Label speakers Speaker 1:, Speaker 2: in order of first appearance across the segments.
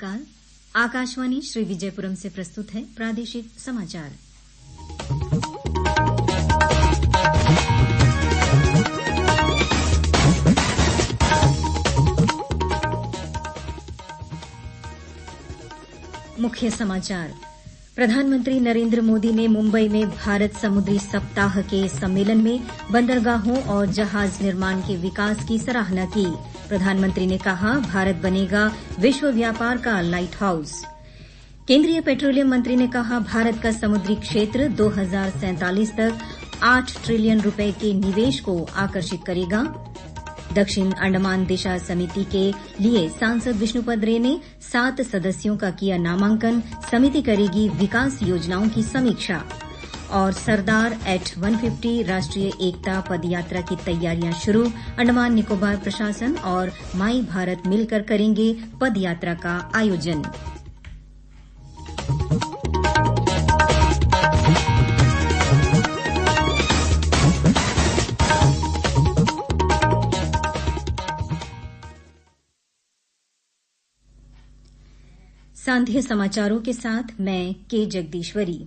Speaker 1: नमस्कार। आकाशवाणी श्री विजयपुरम से प्रस्तुत है प्रादेशिक समाचार। मुख्य समाचार। प्रधानमंत्री नरेंद्र मोदी ने मुंबई में भारत समुद्री सप्ताह के सम्मेलन में बंदरगाहों और जहाज निर्माण के विकास की सराहना की। प्रधानमंत्री ने कहा, भारत बनेगा विश्व व्यापार का लाइट हाउस। केंद्रीय पेट्रोलियम मंत्री ने कहा, भारत का समुद्री क्षेत्र 2047 तक 8 ट्रिलियन रुपए के निवेश को आकर्षित करेगा। दक्षिण अंडमान दिशा समिति के लिए सांसद विष्णुपद रे ने 7 सदस्यों का किया नामांकन। समिति करेगी विकास योजनाओं की समीक्षा। और सरदार एट 150 राष्ट्रीय एकता पदयात्रा की तैयारियां शुरू। अंडमान निकोबार प्रशासन और माई भारत मिलकर करेंगे पदयात्रा का आयोजन। सांध्य समाचारों के साथ मैं के जगदीश्वरी।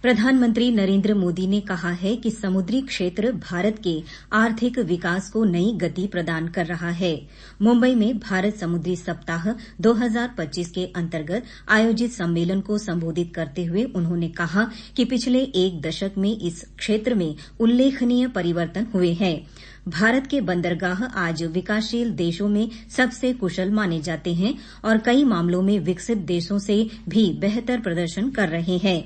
Speaker 1: प्रधानमंत्री नरेंद्र मोदी ने कहा है कि समुद्री क्षेत्र भारत के आर्थिक विकास को नई गति प्रदान कर रहा है। मुंबई में भारत समुद्री सप्ताह 2025 के अंतर्गत आयोजित सम्मेलन को संबोधित करते हुए उन्होंने कहा कि पिछले 1 दशक में इस क्षेत्र में उल्लेखनीय परिवर्तन हुए हैं। भारत के बंदरगाह आज विकासशील देशों में सबसे कुशल माने जाते हैं और कई मामलों में विकसित देशों से भी बेहतर प्रदर्शन कर रहे हैं।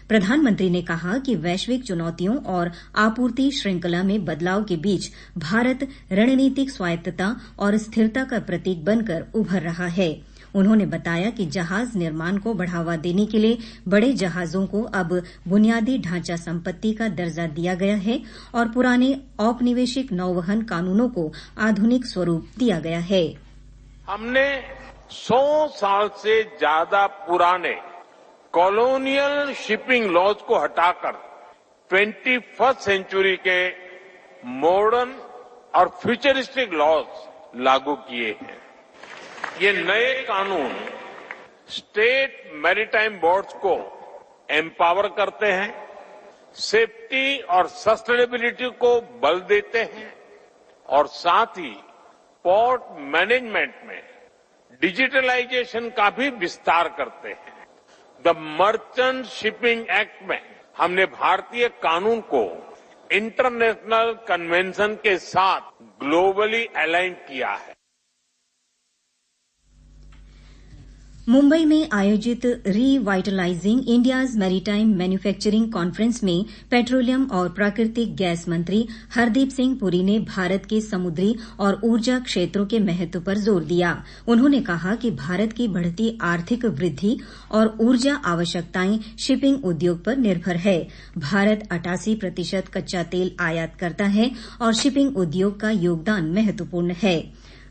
Speaker 1: प्रधानमंत्री ने कहा कि वैश्विक चुनौतियों और आपूर्ति श्रृंखला में बदलाव के बीच भारत रणनीतिक स्वायत्तता और स्थिरता का प्रतीक बनकर उभर रहा है। उन्होंने बताया कि जहाज निर्माण को बढ़ावा देने के लिए बड़े जहाजों को अब बुनियादी ढांचा संपत्ति का दर्जा दिया गया है और पुराने औपनिवेशिक नौवहन कानूनों को आधुनिक स्वरूप दिया गया है।
Speaker 2: हमने 100 साल से ज्यादा पुराने कॉलोनियल शिपिंग लॉज को हटाकर 21st सेंचुरी के मॉडर्न और फ्यूचरिस्टिक लॉज लागू किए हैं। ये नए कानून स्टेट मैरीटाइम बोर्ड्स को एम्पावर करते हैं, सेफ्टी और सस्टेनेबिलिटी को बल देते हैं और साथ ही पोर्ट मैनेजमेंट में डिजिटलाइजेशन का भी विस्तार करते हैं। द मर्चेंट शिपिंग एक्ट में हमने भारतीय कानून को इंटरनेशनल कन्वेंशन के साथ ग्लोबली अलाइन किया है।
Speaker 1: मुंबई में आयोजित रीवाइटलाइजिंग इंडियाज मैरीटाइम मैन्युफैक्चरिंग कॉन्फ्रेंस में पेट्रोलियम और प्राकृतिक गैस मंत्री हरदीप सिंह पुरी ने भारत के समुद्री और ऊर्जा क्षेत्रों के महत्व पर जोर दिया। उन्होंने कहा कि भारत की बढ़ती आर्थिक वृद्धि और ऊर्जा आवश्यकताएं शिपिंग उद्योग पर निर्भर है। भारत 88% कच्चा तेल आयात करता है और शिपिंग उद्योग का योगदान महत्वपूर्ण है।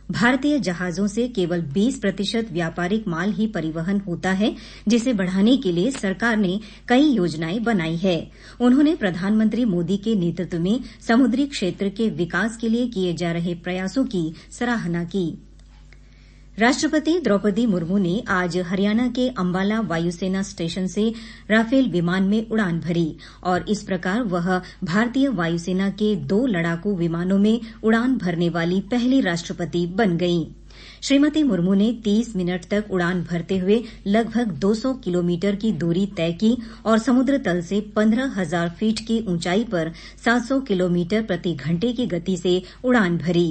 Speaker 1: भारतीय जहाजों से केवल 20% व्यापारिक माल ही परिवहन होता है, जिसे बढ़ाने के लिए सरकार ने कई योजनाएं बनाई है। उन्होंने प्रधानमंत्री मोदी के नेतृत्व में समुद्री क्षेत्र के विकास के लिए किए जा रहे प्रयासों की सराहना की। राष्ट्रपति द्रौपदी मुर्मू ने आज हरियाणा के अंबाला वायुसेना स्टेशन से राफेल विमान में उड़ान भरी और इस प्रकार वह भारतीय वायुसेना के 2 लड़ाकू विमानों में उड़ान भरने वाली पहली राष्ट्रपति बन गईं। श्रीमती मुर्मू ने 30 मिनट तक उड़ान भरते हुए लगभग 200 किलोमीटर की दूरी तय की और समुद्र तल से 15,000 फीट की ऊंचाई पर 700 किलोमीटर प्रति घंटे की गति से उड़ान भरी।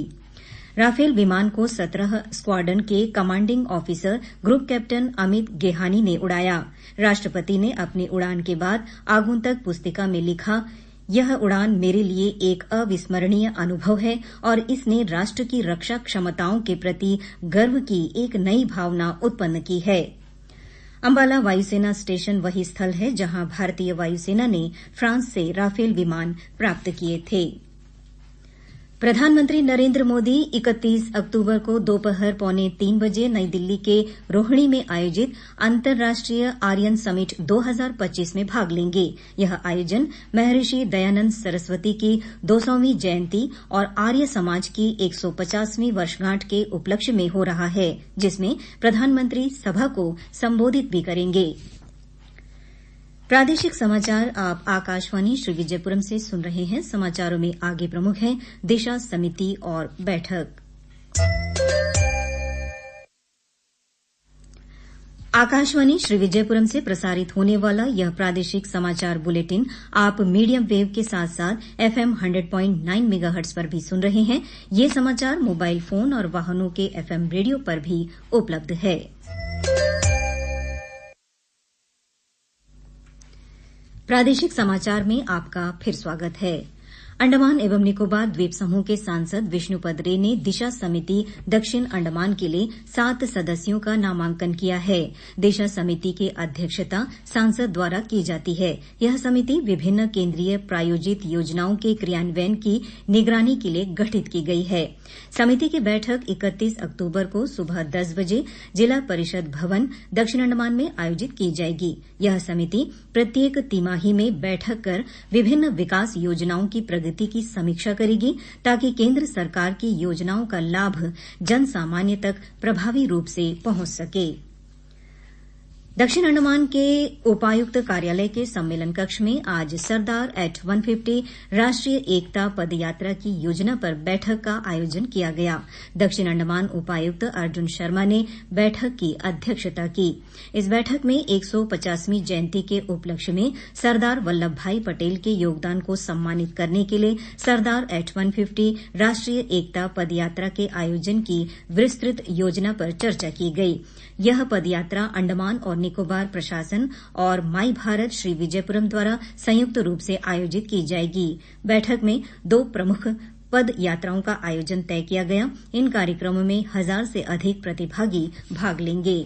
Speaker 1: राफेल विमान को 17 स्क्वाड्रन के commanding officer group captain Amit Gehani ने उड़ाया। राष्ट्रपति ने अपनी उड़ान के बाद आगंतुक पुस्तिका में लिखा, यह उड़ान मेरे लिए एक अविस्मरणीय अनुभव है और इसने राष्ट्र की रक्षा क्षमताओं के प्रति गर्व की एक नई भावना उत्पन्न की है। अंबाला वायुसेना स्टेशन वही स्थल है जहां भारतीय वायुसेना ने फ्रांस से राफेल विमान प्राप्त किए थे। प्रधानमंत्री नरेंद्र मोदी 31 अक्टूबर को दोपहर 2:45 बजे नई दिल्ली के रोहिणी में आयोजित अंतर्राष्ट्रीय आर्यन समिट 2025 में भाग लेंगे। यह आयोजन महर्षि दयानंद सरस्वती की 200वीं जयंती और आर्य समाज की 150वीं वर्षगांठ के उपलक्ष्य में हो रहा है, जिसमें प्रधानमंत्री सभा को संबोधित भी करेंगे। प्रादेशिक समाचार आप आकाशवाणी श्री विजयपुरम से सुन रहे हैं। समाचारों में आगे प्रमुख हैं दिशा समिति और बैठक। आकाशवाणी श्री विजयपुरम से प्रसारित होने वाला यह प्रादेशिक समाचार बुलेटिन आप मीडियम वेव के साथ साथ FM 100.9 मेगाहर्ट्ज पर भी सुन रहे हैं। ये समाचार मोबाइल फोन और वाहनों के FM रेडियो पर भी उपलब्ध है। प्रादेशिक समाचार में आपका फिर स्वागत है। अंडमान एवं निकोबार द्वीप समूह के सांसद विष्णुपद रे ने दिशा समिति दक्षिण अंडमान के लिए 7 सदस्यों का नामांकन किया है। दिशा समिति की अध्यक्षता सांसद द्वारा की जाती है। यह समिति विभिन्न केंद्रीय प्रायोजित योजनाओं के क्रियान्वयन की निगरानी के लिए गठित की गई है। समिति की बैठक 31 अक्टूबर को सुबह 10 बजे जिला परिषद भवन दक्षिण अंडमान में आयोजित की जाएगी। यह समिति प्रत्येक तिमाही में बैठक कर विभिन्न विकास योजनाओं की प्रगति की समीक्षा करेगी, ताकि केंद्र सरकार की योजनाओं का लाभ जन सामान्य तक प्रभावी रूप से पहुंच सके। दक्षिण अंडमान के उपायुक्त कार्यालय के सम्मेलन कक्ष में आज सरदार एट 150 राष्ट्रीय एकता पदयात्रा की योजना पर बैठक का आयोजन किया गया। दक्षिण अंडमान उपायुक्त अर्जुन शर्मा ने बैठक की अध्यक्षता की। इस बैठक में 150वीं जयंती के उपलक्ष्य में सरदार वल्लभ भाई पटेल के योगदान को सम्मानित करने के लिए सरदार एट 150 राष्ट्रीय एकता पदयात्रा के आयोजन की विस्तृत योजना पर चर्चा की गई। यह पदयात्रा अंडमान और निकोबार प्रशासन और माई भारत श्री विजयपुरम द्वारा संयुक्त रूप से आयोजित की जाएगी। बैठक में 2 प्रमुख पद यात्राओं का आयोजन तय किया गया। इन कार्यक्रमों में 1000 से अधिक प्रतिभागी भाग लेंगे।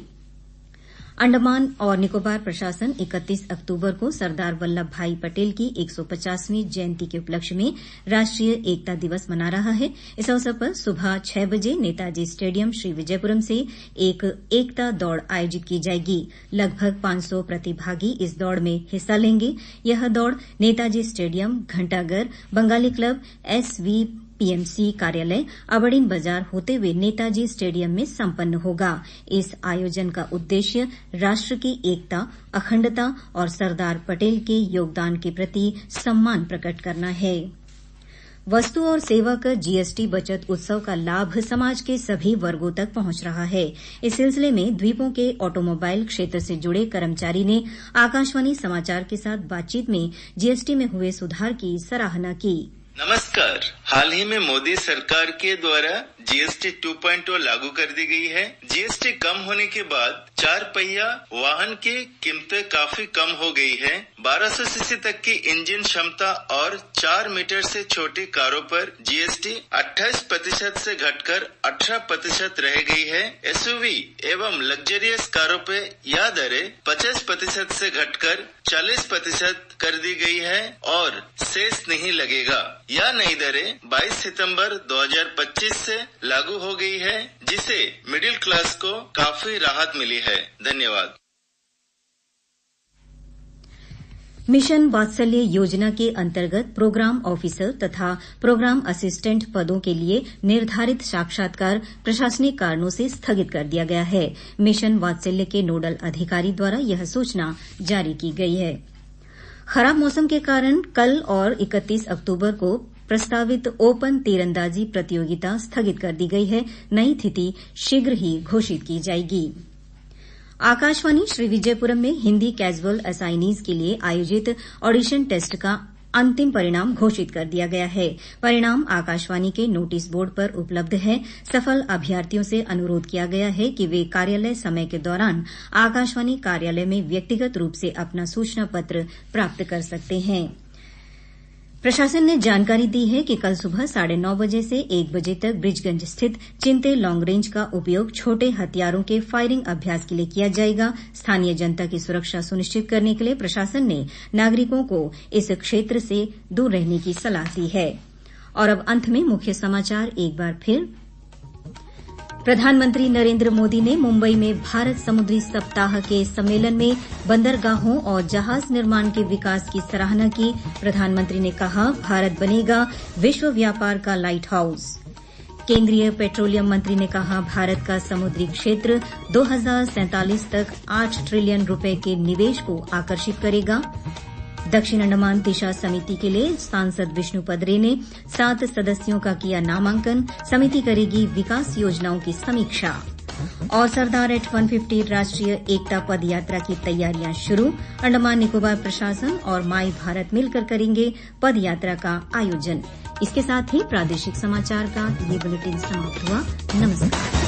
Speaker 1: अंडमान और निकोबार प्रशासन 31 अक्टूबर को सरदार वल्लभ भाई पटेल की 150वीं जयंती के उपलक्ष्य में राष्ट्रीय एकता दिवस मना रहा है। इस अवसर पर सुबह 6 बजे नेताजी स्टेडियम श्री विजयपुरम से एक एकता दौड़ आयोजित की जाएगी। लगभग 500 प्रतिभागी इस दौड़ में हिस्सा लेंगे। यह दौड़ नेताजी स्टेडियम, घंटाघर, बंगाली क्लब, SVPMC कार्यालय, अबड़ीन बाजार होते हुए नेताजी स्टेडियम में संपन्न होगा। इस आयोजन का उद्देश्य राष्ट्र की एकता, अखंडता और सरदार पटेल के योगदान के प्रति सम्मान प्रकट करना है। वस्तु और सेवा कर GST बचत उत्सव का लाभ समाज के सभी वर्गों तक पहुंच रहा है। इस सिलसिले में द्वीपों के ऑटोमोबाइल क्षेत्र से जुड़े कर्मचारी ने आकाशवाणी समाचार के साथ बातचीत में GST में हुए सुधार की सराहना की।
Speaker 3: नमस्कार। हाल ही में मोदी सरकार के द्वारा GST 2.0 लागू कर दी गई है। GST कम होने के बाद 4 पहिया वाहन की कीमतें काफी कम हो गई है। 1200 सीसी तक की इंजन क्षमता और 4 मीटर से छोटी कारों पर GST 28% से घटकर 18% रह गई है। SUV एवं लग्जरियस कारों पे यह दरें 50% से घटकर 40% कर दी गई है और सेस नहीं लगेगा। यह नई दरें 22 सितंबर 2025 से लागू हो गई है, जिसे मिडिल क्लास को काफी राहत मिली है। धन्यवाद।
Speaker 1: मिशन वात्सल्य योजना के अंतर्गत प्रोग्राम ऑफिसर तथा प्रोग्राम असिस्टेंट पदों के लिए निर्धारित साक्षात्कार प्रशासनिक कारणों से स्थगित कर दिया गया है। मिशन वात्सल्य के नोडल अधिकारी द्वारा यह सूचना जारी की गई है। खराब मौसम के कारण कल और 31 अक्टूबर को प्रस्तावित ओपन तीरंदाजी प्रतियोगिता स्थगित कर दी गई है। नई तिथि शीघ्र ही घोषित की जाएगी। आकाशवाणी श्री विजयपुरम में हिंदी कैजुअल असाइनीज के लिए आयोजित ऑडिशन टेस्ट का अंतिम परिणाम घोषित कर दिया गया है। परिणाम आकाशवाणी के नोटिस बोर्ड पर उपलब्ध है। सफल अभ्यर्थियों से अनुरोध किया गया है कि वे कार्यालय समय के दौरान आकाशवाणी कार्यालय में व्यक्तिगत रूप से अपना सूचना पत्र प्राप्त कर सकते हैं। प्रशासन ने जानकारी दी है कि कल सुबह 9:30 बजे से 1 बजे तक ब्रिजगंज स्थित चिंते लॉन्ग रेंज का उपयोग छोटे हथियारों के फायरिंग अभ्यास के लिए किया जाएगा। स्थानीय जनता की सुरक्षा सुनिश्चित करने के लिए प्रशासन ने नागरिकों को इस क्षेत्र से दूर रहने की सलाह दी है। और अब अंत में मुख्य समाचार एक बार फिर। प्रधानमंत्री नरेंद्र मोदी ने मुंबई में भारत समुद्री सप्ताह के सम्मेलन में बंदरगाहों और जहाज निर्माण के विकास की सराहना की। प्रधानमंत्री ने कहा, भारत बनेगा विश्व व्यापार का लाइट हाउस। केंद्रीय पेट्रोलियम मंत्री ने कहा, भारत का समुद्री क्षेत्र 2047 तक 8 ट्रिलियन रुपए के निवेश को आकर्षित करेगा। दक्षिण अंडमान दिशा समिति के लिए सांसद विष्णु पदरे ने 7 सदस्यों का किया नामांकन। समिति करेगी विकास योजनाओं की समीक्षा। और सरदार एट 150 राष्ट्रीय एकता पद यात्रा की तैयारियां शुरू। अंडमान निकोबार प्रशासन और माई भारत मिलकर करेंगे पद यात्रा का आयोजन। इसके साथ ही प्रादेशिक समाचार का ये बुलेटिन समाप्त हुआ। नमस्कार।